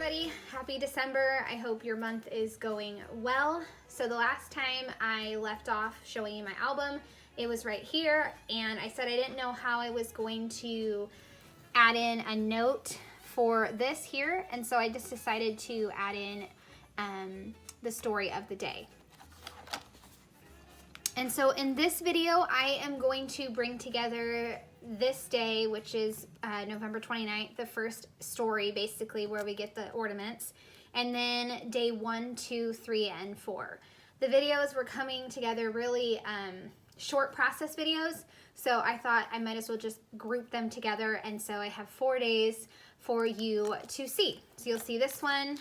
everybody, happy December. I hope your month is going well. So the last time I left off showing you my album, it was right here, and I said I didn't know how I was going to add in a note for this here, and so I just decided to add in the story of the day. And so in this video, I am going to bring together this day, which is November 29th, the first story, basically, where we get the ornaments, and then day 1, 2, 3, and 4. The videos were coming together really short process videos, so I thought I might as well just group them together, and so I have 4 days for you to see. So you'll see this one,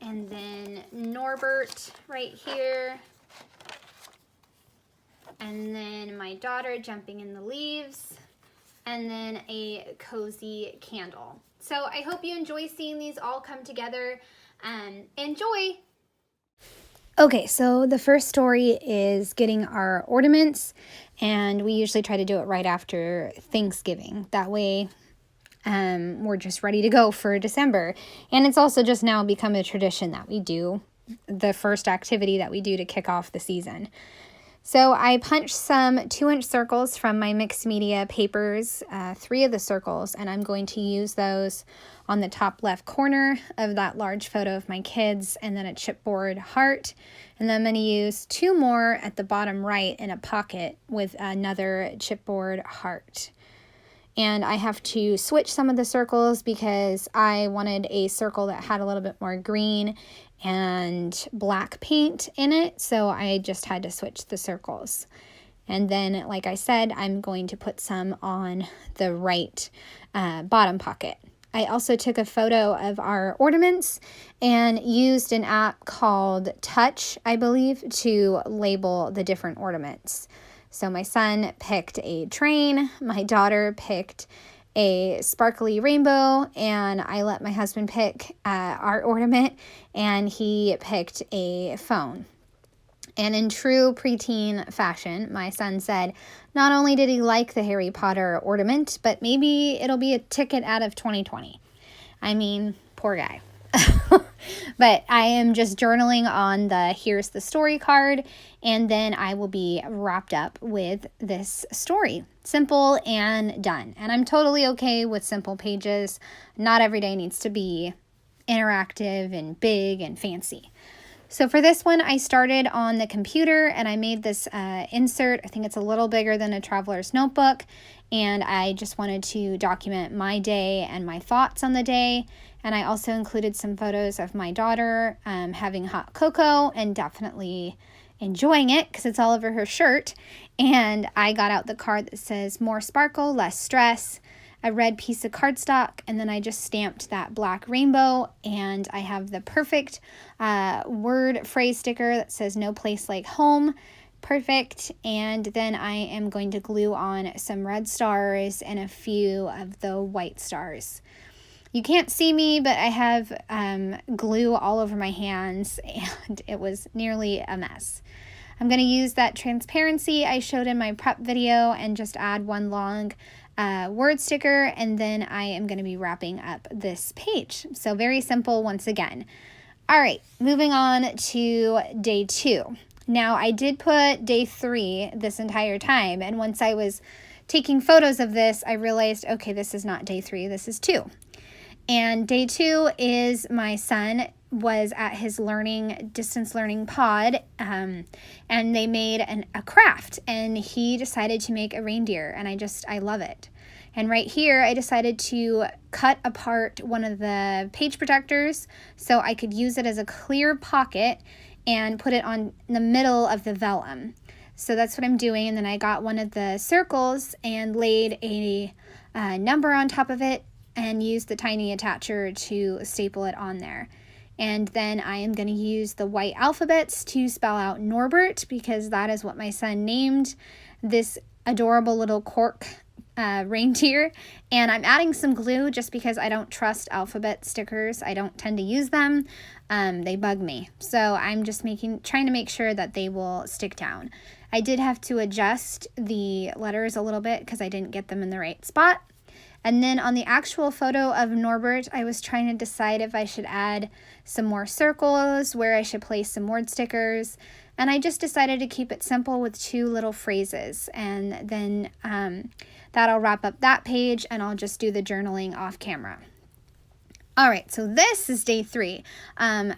and then Norbert right here, and then my daughter jumping in the leaves, and then a cozy candle. So I hope you enjoy seeing these all come together. Enjoy! Okay, so the first story is getting our ornaments, and we usually try to do it right after Thanksgiving. That way we're just ready to go for December. And it's also just now become a tradition that we do, the first activity that we do to kick off the season. So I punched some 2-inch circles from my mixed media papers, 3 of the circles, and I'm going to use those on the top left corner of that large photo of my kids, and then a chipboard heart. And then I'm going to use 2 more at the bottom right in a pocket with another chipboard heart. And I have to switch some of the circles because I wanted a circle that had a little bit more green and black paint in it, so I just had to switch the circles. And then, like I said, I'm going to put some on the right bottom pocket. I also took a photo of our ornaments and used an app called Touch, I believe, to label the different ornaments. So my son picked a train, my daughter picked a sparkly rainbow, and I let my husband pick our ornament, and he picked a phone. And in true preteen fashion, my son said not only did he like the Harry Potter ornament, but maybe it'll be a ticket out of 2020. I mean, poor guy. But I am just journaling on the here's the story card, and then I will be wrapped up with this story. Simple and done. And I'm totally okay with simple pages. Not every day needs to be interactive and big and fancy. So for this one, I started on the computer and I made this insert. I think it's a little bigger than a traveler's notebook, and I just wanted to document my day and my thoughts on the day. And I also included some photos of my daughter having hot cocoa and definitely enjoying it because it's all over her shirt. And I got out the card that says more sparkle, less stress, a red piece of cardstock, and then I just stamped that black rainbow, and I have the perfect word phrase sticker that says no place like home. Perfect. And then I am going to glue on some red stars and a few of the white stars. You can't see me, but I have glue all over my hands, and it was nearly a mess. I'm going to use that transparency I showed in my prep video and just add one long word sticker, and then I am going to be wrapping up this page. So very simple once again. All right, moving on to day 2. Now, I did put day 3 this entire time, and once I was taking photos of this, I realized, okay, this is not day 3, this is 2. And day 2 is my son was at his distance learning pod, and they made a craft, and he decided to make a reindeer, and I love it. And right here, I decided to cut apart one of the page protectors so I could use it as a clear pocket and put it on the middle of the vellum. So that's what I'm doing, and then I got one of the circles and laid a number on top of it and used the tiny attacher to staple it on there. And then I am going to use the white alphabets to spell out Norbert, because that is what my son named this adorable little cork reindeer. And I'm adding some glue just because I don't trust alphabet stickers. I don't tend to use them. They bug me. So I'm just trying to make sure that they will stick down. I did have to adjust the letters a little bit because I didn't get them in the right spot. And then on the actual photo of Norbert, I was trying to decide if I should add some more circles, where I should place some word stickers. And I just decided to keep it simple with 2 little phrases. And then that'll wrap up that page, and I'll just do the journaling off camera. All right, so this is day 3,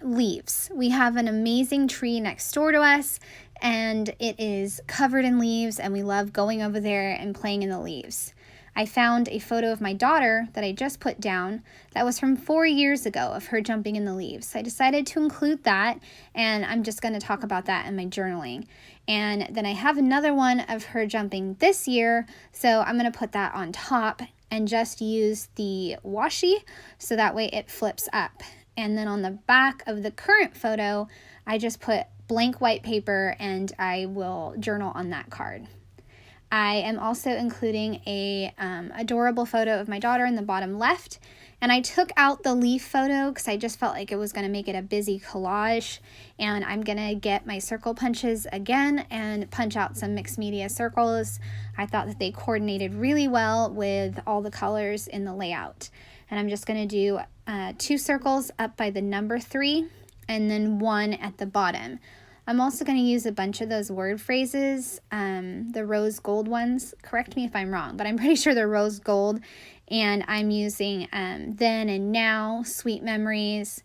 leaves. We have an amazing tree next door to us, and it is covered in leaves, and we love going over there and playing in the leaves. I found a photo of my daughter that I just put down that was from 4 years ago of her jumping in the leaves. I decided to include that, and I'm just going to talk about that in my journaling. And then I have another one of her jumping this year, so I'm going to put that on top and just use the washi so that way it flips up. And then on the back of the current photo, I just put blank white paper, and I will journal on that card. I am also including a adorable photo of my daughter in the bottom left, and I took out the leaf photo because I just felt like it was going to make it a busy collage, and I'm going to get my circle punches again and punch out some mixed media circles. I thought that they coordinated really well with all the colors in the layout, and I'm just going to do 2 circles up by the number 3 and then 1 at the bottom. I'm also going to use a bunch of those word phrases, the rose gold ones. Correct me if I'm wrong, but I'm pretty sure they're rose gold. And I'm using then and now, sweet memories,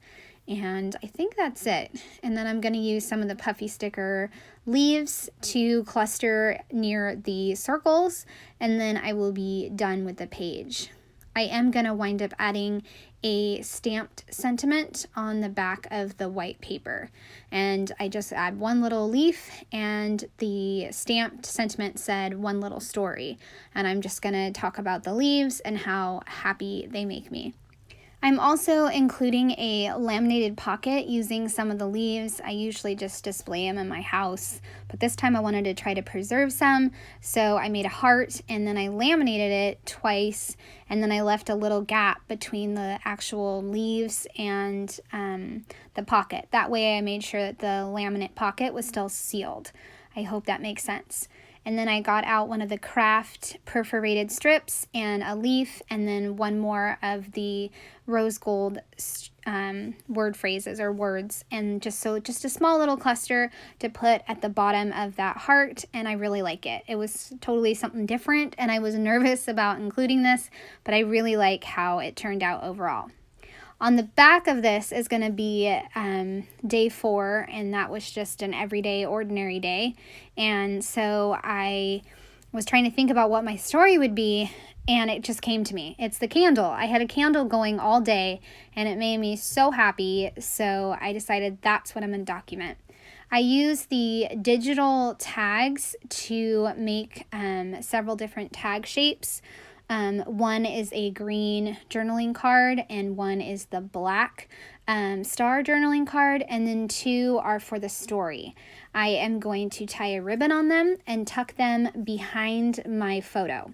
and I think that's it. And then I'm going to use some of the puffy sticker leaves to cluster near the circles, and then I will be done with the page. I am going to wind up adding a stamped sentiment on the back of the white paper, and I just add 1 little leaf, and the stamped sentiment said 1 little story, and I'm just going to talk about the leaves and how happy they make me. I'm also including a laminated pocket using some of the leaves. I usually just display them in my house, but this time I wanted to try to preserve some, so I made a heart and then I laminated it twice, and then I left a little gap between the actual leaves and the pocket. That way I made sure that the laminate pocket was still sealed. I hope that makes sense. And then I got out one of the craft perforated strips and a leaf, and then 1 more of the rose gold word phrases or words, and just a small little cluster to put at the bottom of that heart, and I really like it. It was totally something different, and I was nervous about including this, but I really like how it turned out overall. On the back of this is going to be day 4, and that was just an everyday, ordinary day. And so I was trying to think about what my story would be, and it just came to me. It's the candle. I had a candle going all day, and it made me so happy, so I decided that's what I'm going to document. I use the digital tags to make several different tag shapes. 1 is a green journaling card, and 1 is the black star journaling card, and then 2 are for the story. I am going to tie a ribbon on them and tuck them behind my photo.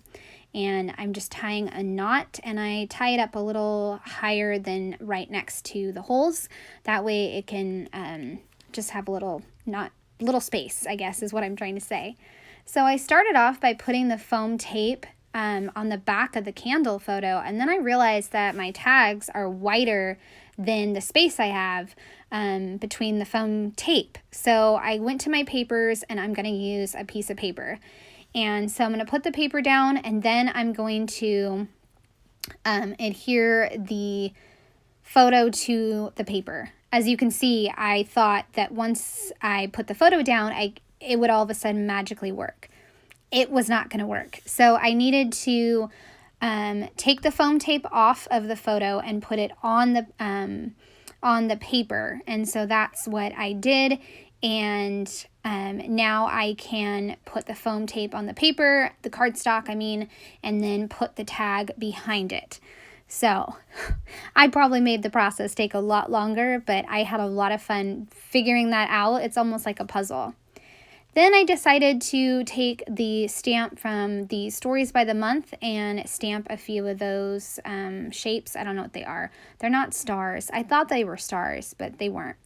And I'm just tying a knot, and I tie it up a little higher than right next to the holes. That way it can just have a little space, I guess is what I'm trying to say. So I started off by putting the foam tape on the back of the candle photo, and then I realized that my tags are wider than the space I have between the foam tape. So I went to my papers, and I'm going to use a piece of paper. And so I'm going to put the paper down, and then I'm going to adhere the photo to the paper. As you can see, I thought that once I put the photo down, it would all of a sudden magically work. It was not going to work. So I needed to take the foam tape off of the photo and put it on the paper. And so that's what I did. And now I can put the foam tape on the paper, the cardstock, and then put the tag behind it. So I probably made the process take a lot longer, but I had a lot of fun figuring that out. It's almost like a puzzle. Then I decided to take the stamp from the Stories by the Month and stamp a few of those shapes. I don't know what they are. They're not stars. I thought they were stars, but they weren't.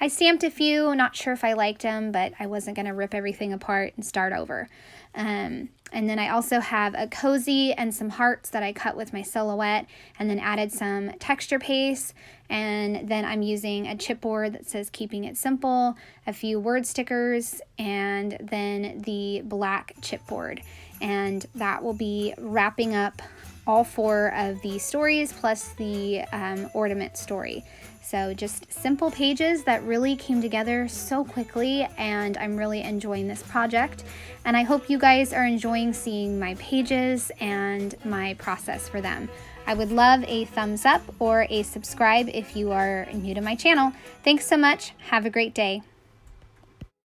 I stamped a few, not sure if I liked them, but I wasn't going to rip everything apart and start over. And then I also have a cozy and some hearts that I cut with my silhouette and then added some texture paste. And then I'm using a chipboard that says keeping it simple, a few word stickers, and then the black chipboard. And that will be wrapping up all 4 of the stories plus the ornament story. So just simple pages that really came together so quickly, and I'm really enjoying this project. And I hope you guys are enjoying seeing my pages and my process for them. I would love a thumbs up or a subscribe if you are new to my channel. Thanks so much. Have a great day.